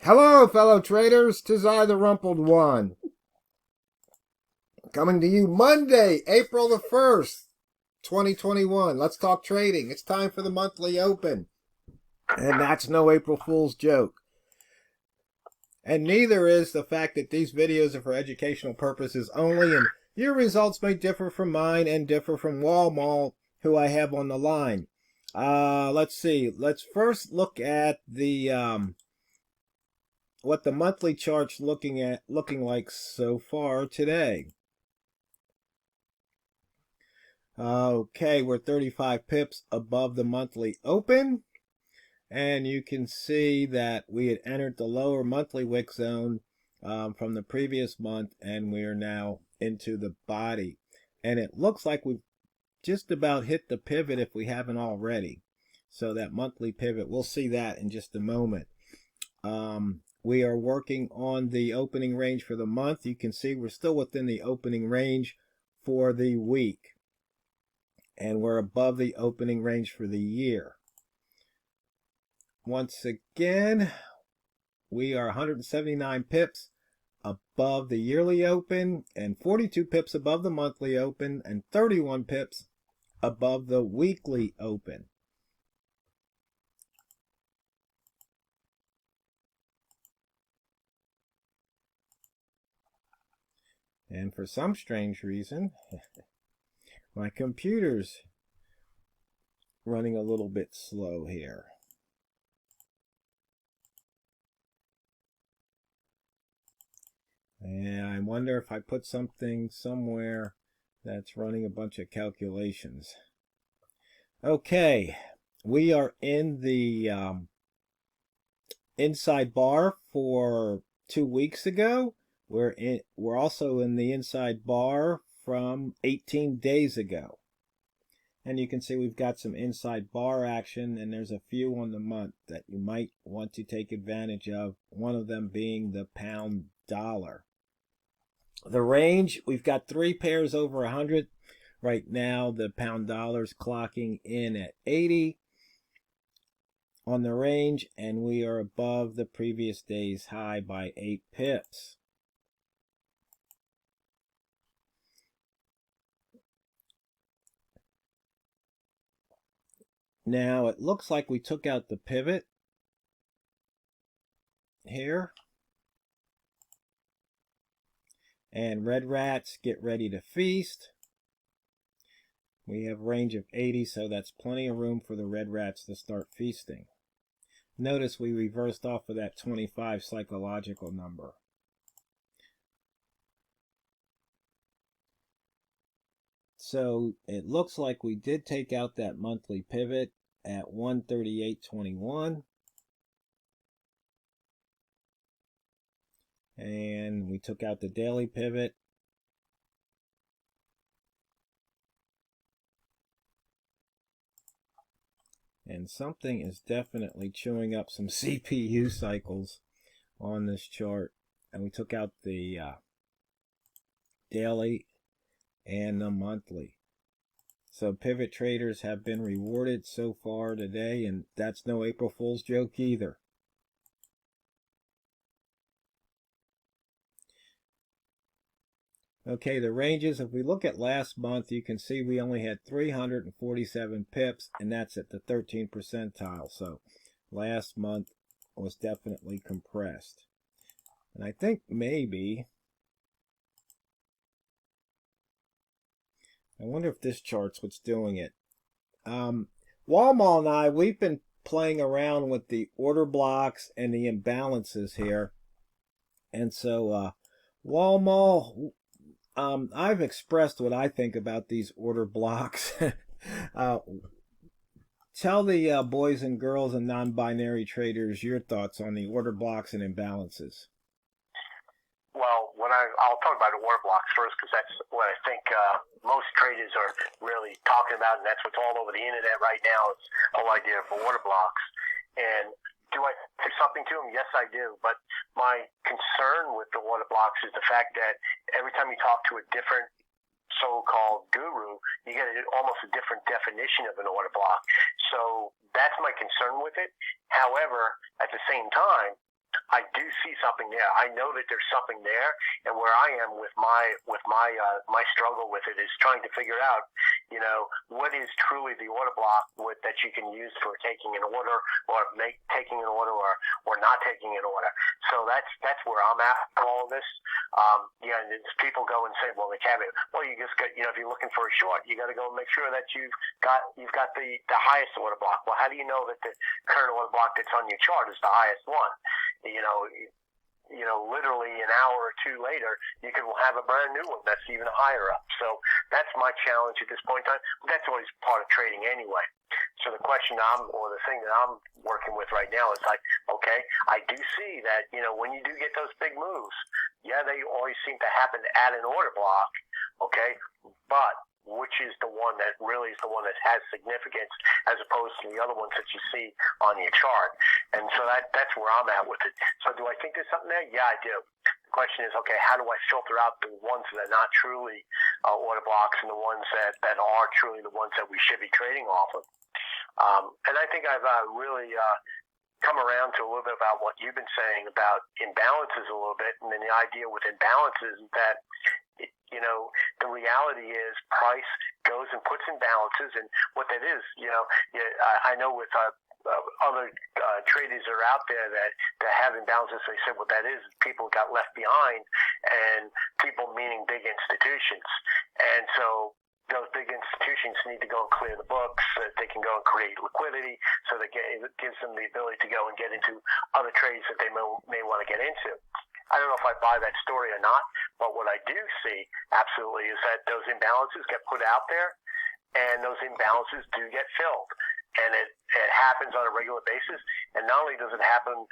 Hello, fellow traders. 'Tis I, TheRumpledOne, coming to you Monday, April the 1st, 2021. Let's talk trading. It's time for the monthly open. And that's no April Fool's joke. And neither is the fact that these videos are for educational purposes only, and your results may differ from mine and differ from Walmart, who I have on the line. Let's see. Let's first look at the what the monthly chart's looking like so far today. Okay, we're 35 pips above the monthly open, and you can see that we had entered the lower monthly wick zone from the previous month, and we are now into the body, and it looks like we've just about hit the pivot if we haven't already. So that monthly pivot, we'll see that in just a moment. We are working on the opening range for the month. You can see we're still within the opening range for the week, and we're above the opening range for the year. Once again, we are 179 pips above the yearly open, and 42 pips above the monthly open, and 31 pips above the weekly open. And for some strange reason, my computer's running a little bit slow here. And I wonder if I put something somewhere that's running a bunch of calculations. Okay, we are in the inside bar for 2 weeks ago. We're also in the inside bar from 18 days ago. And you can see we've got some inside bar action, and there's a few on the month that you might want to take advantage of, one of them being the pound dollar. The range, we've got 3 pairs over 100. Right now, the pound dollar's clocking in at 80 on the range, and we are above the previous day's high by 8 pips. Now, it looks like we took out the pivot here. And red rats, get ready to feast. We have range of 80, so that's plenty of room for the red rats to start feasting. Notice we reversed off of that 25 psychological number. So it looks like we did take out that monthly pivot at 138.21. And we took out the daily pivot. And something is definitely chewing up some CPU cycles on this chart. And we took out the daily and the monthly. So pivot traders have been rewarded so far today, and that's no April Fool's joke either. Okay, the ranges, if we look at last month, you can see we only had 347 pips, and that's at the 13th percentile. So last month was definitely compressed. And I think maybe, I wonder if this chart's what's doing it. Walmart and I, we've been playing around with the order blocks and the imbalances here. And so Walmart, I've expressed what I think about these order blocks. Tell the boys and girls and non-binary traders your thoughts on the order blocks and imbalances. Well, I'll talk about the order blocks first, because that's what I think most traders are really talking about, and that's what's all over the internet right now, is the whole idea of order blocks. And do I think something to them? Yes, I do. But my concern with the order blocks is the fact that every time you talk to a different so-called guru, you get almost a different definition of an order block. So that's my concern with it. However, at the same time, I do see something there. I know that there's something there, and where I am with my struggle with it is trying to figure out, what is truly the order block that you can use for taking an order or taking an order or not taking an order. So that's where I'm at for all of this. And people go and say, well, they can't. Well, you just got, if you're looking for a short, you got to go and make sure that you've got the highest order block. Well, how do you know that the current order block that's on your chart is the highest one? Literally an hour or two later, you can have a brand new one that's even higher up. So that's my challenge at this point in time. That's always part of trading anyway. So the thing that I'm working with right now is like, okay, I do see that, when you do get those big moves, they always seem to happen at an order block, okay, but which is the one that really is the one that has significance as opposed to the other ones that you see on your chart. And so that's where I'm at with it. So do I think there's something there? Yeah, I do. The question is, okay, how do I filter out the ones that are not truly order blocks and the ones that are truly the ones that we should be trading off of? And I think I've really come around to a little bit about what you've been saying about imbalances a little bit. And then the idea with imbalances is that, the reality is price goes and puts imbalances. And what that is, I know with other traders that are out there that have imbalances, they said what that is people got left behind, and people meaning big institutions. And so those big institutions need to go and clear the books so that they can go and create liquidity, so that it gives them the ability to go and get into other trades that they may want to get into. I don't know if I buy that story or not, but what I do see absolutely is that those imbalances get put out there, and those imbalances do get filled. And it happens on a regular basis. And not only does it happen,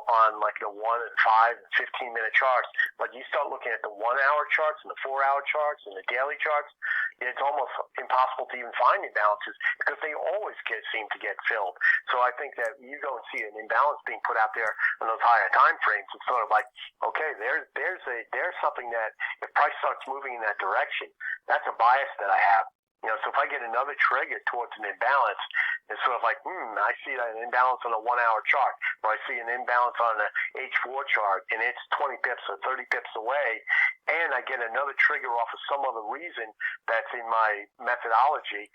on like the 1 and 5 and 15-minute charts, but you start looking at the 1-hour charts and the 4-hour charts and the daily charts, it's almost impossible to even find imbalances because they always seem to get filled. So I think that you go and see an imbalance being put out there on those higher time frames. It's sort of like, okay, there's something that if price starts moving in that direction, that's a bias that I have. So if I get another trigger towards an imbalance, it's sort of like, I see an imbalance on a 1-hour chart, or I see an imbalance on an H4 chart, and it's 20 pips or 30 pips away, and I get another trigger off of some other reason that's in my methodology.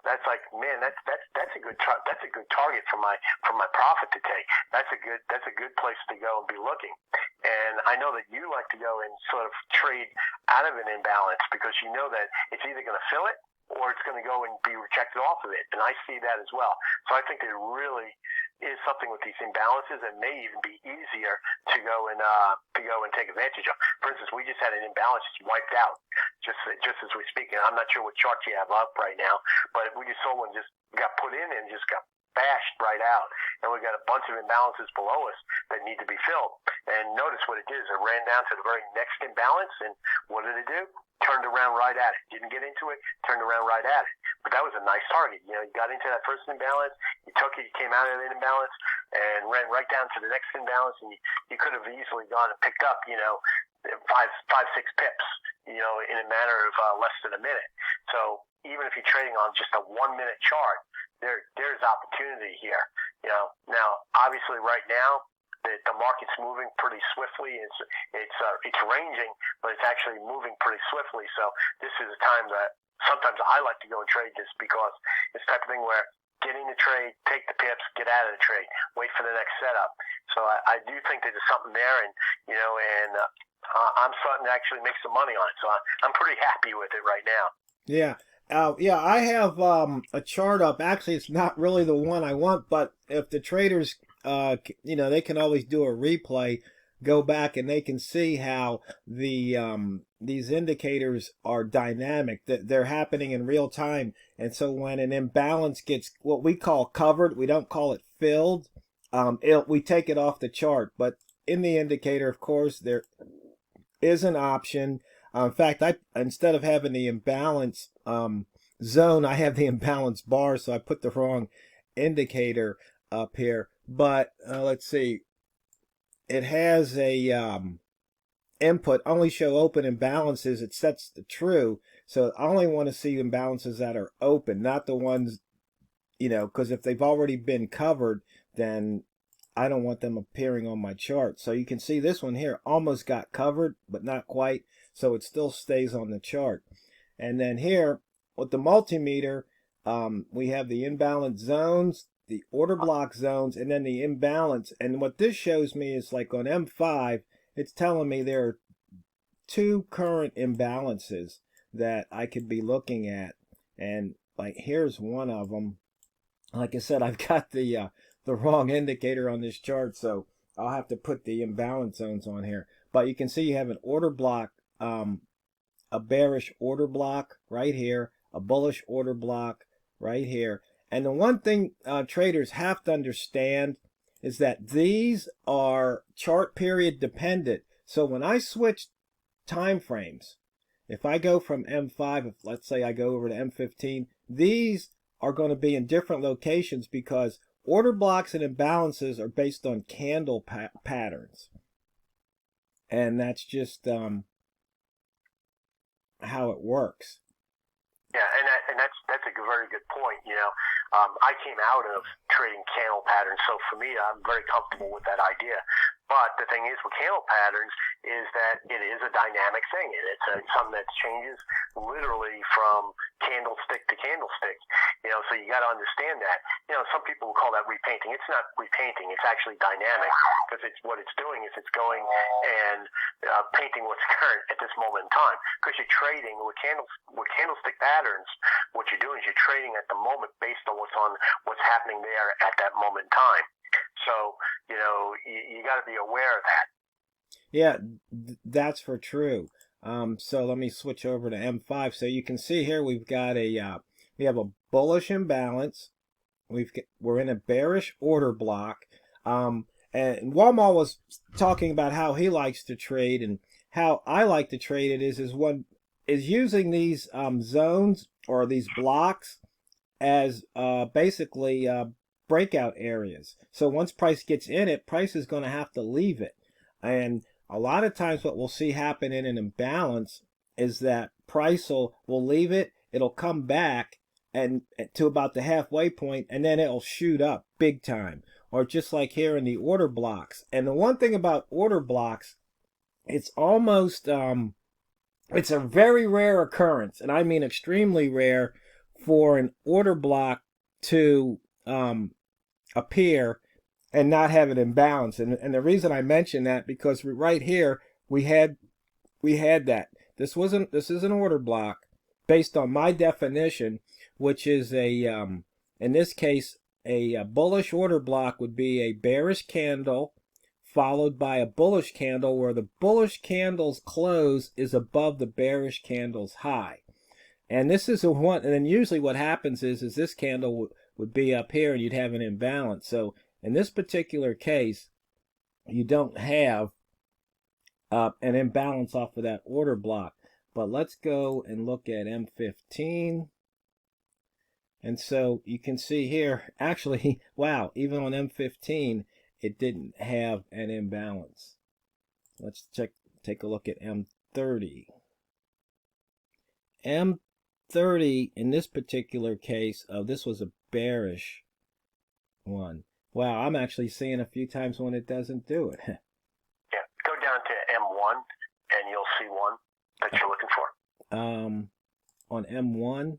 That's like, man, that's a good target for my profit to take. That's a good place to go and be looking. And I know that you like to go and sort of trade out of an imbalance because you know that it's either going to fill it or it's going to go and be rejected off of it. And I see that as well. So I think there really is something with these imbalances that may even be easier to go and take advantage of. For instance, we just had an imbalance just wiped out just as we speak. And I'm not sure what chart you have up right now, but we just saw one just got put in and just got bashed right out. And we got a bunch of imbalances below us that need to be filled. And notice what it did is it ran down to the very next imbalance. And what did it do? Turned around right at it. Didn't get into it, turned around right at it. But that was a nice target. You got into that first imbalance, you took it, you came out of that imbalance, and ran right down to the next imbalance, and you could have easily gone and picked up, 5, 6 pips, in a matter of less than a minute. So even if you're trading on just a 1-minute chart, there's opportunity here. Now obviously right now, the market's moving pretty swiftly. It's ranging, but it's actually moving pretty swiftly. So this is a time that sometimes I like to go and trade this because it's the type of thing where get in the trade, take the pips, get out of the trade, wait for the next setup. So I do think that there's something there, and I'm starting to actually make some money on it. So I'm pretty happy with it right now. Yeah. I have a chart up. Actually, it's not really the one I want, but if the traders, they can always do a replay, go back, and they can see how these indicators are dynamic. That they're happening in real time. And so when an imbalance gets what we call covered, we don't call it filled. We take it off the chart, but in the indicator, of course, there is an option. In fact, instead of having the imbalance zone, I have the imbalance bar, so I put the wrong indicator up here. But let's see, it has a input only show open imbalances. It sets the true, so I only want to see imbalances that are open, not the ones, because if they've already been covered, then I don't want them appearing on my chart. So you can see this one here almost got covered, but not quite. So it still stays on the chart. And then here with the multimeter, we have the imbalance zones, the order block zones, and then the imbalance. And what this shows me is like on M5, it's telling me there are 2 current imbalances that I could be looking at. And like here's one of them. Like I said, I've got the wrong indicator on this chart, so I'll have to put the imbalance zones on here. But you can see you have an order block, a bearish order block right here, a bullish order block right here. And the one thing traders have to understand is that these are chart period dependent. So when I switch time frames, if I go from M5, if let's say I go over to M15, these are going to be in different locations because order blocks and imbalances are based on candle patterns. And that's just how it works. Yeah, and that's a very good point. I came out of trading candle patterns, so for me, I'm very comfortable with that idea. But the thing is with candle patterns is that it is a dynamic thing, and it's something that changes literally from candlestick to candlestick. So you got to understand that. Some people will call that repainting. It's not repainting. It's actually dynamic because what it's doing is it's going and painting what's current at this moment in time. Because you're trading with candlestick patterns. What you're doing is you're trading at the moment based on what's happening there at that moment in time. So, you got to be aware of that. Yeah, that's for true. So let me switch over to M5. So you can see here we've got we have a bullish imbalance. We're in a bearish order block. And Walmart was talking about how he likes to trade, and how I like to trade it is using these zones or these blocks as basically breakout areas. So once price gets in it, price is going to have to leave it. And a lot of times what we'll see happen in an imbalance is that price will leave it, it'll come back and to about the halfway point, and then it'll shoot up big time. Or just like here in the order blocks. And the one thing about order blocks, it's almost it's a very rare occurrence, and I mean extremely rare, for an order block to appear and not have an imbalance. And the reason I mention that, because right here we had that. This is an order block based on my definition, which is in this case a bullish order block would be a bearish candle followed by a bullish candle where the bullish candle's close is above the bearish candle's high. And this is a one, and then usually what happens is this candle would be up here and you'd have an imbalance. So in this particular case, you don't have an imbalance off of that order block. But let's go and look at M15. And so you can see here, actually, wow, even on M15, it didn't have an imbalance. Let's take a look at M30. M30 in this particular case, this was a bearish one. Wow, I'm actually seeing a few times when it doesn't do it. Yeah, go down to M1 and you'll see one that you're looking for. On M1.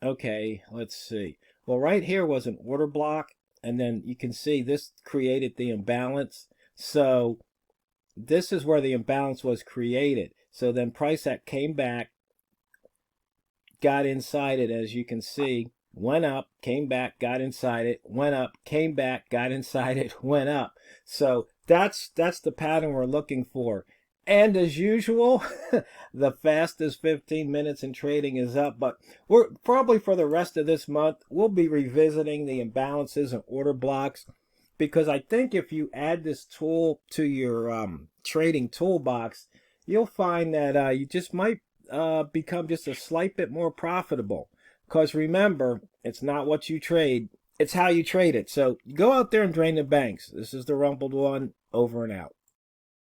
Okay, let's see. Well, right here was an order block, and then you can see this created the imbalance. So this is where the imbalance was created. So then price that came back, got inside it, as you can see, went up, came back, got inside it, went up, came back, got inside it, went up. So that's the pattern we're looking for. And as usual, the fastest 15 minutes in trading is up. But we're probably for the rest of this month, we'll be revisiting the imbalances and order blocks, because I think if you add this tool to your trading toolbox, you'll find that you just might become just a slight bit more profitable. Because remember, it's not what you trade, it's how you trade it. So go out there and drain the banks. This is TheRumpledOne, over and out.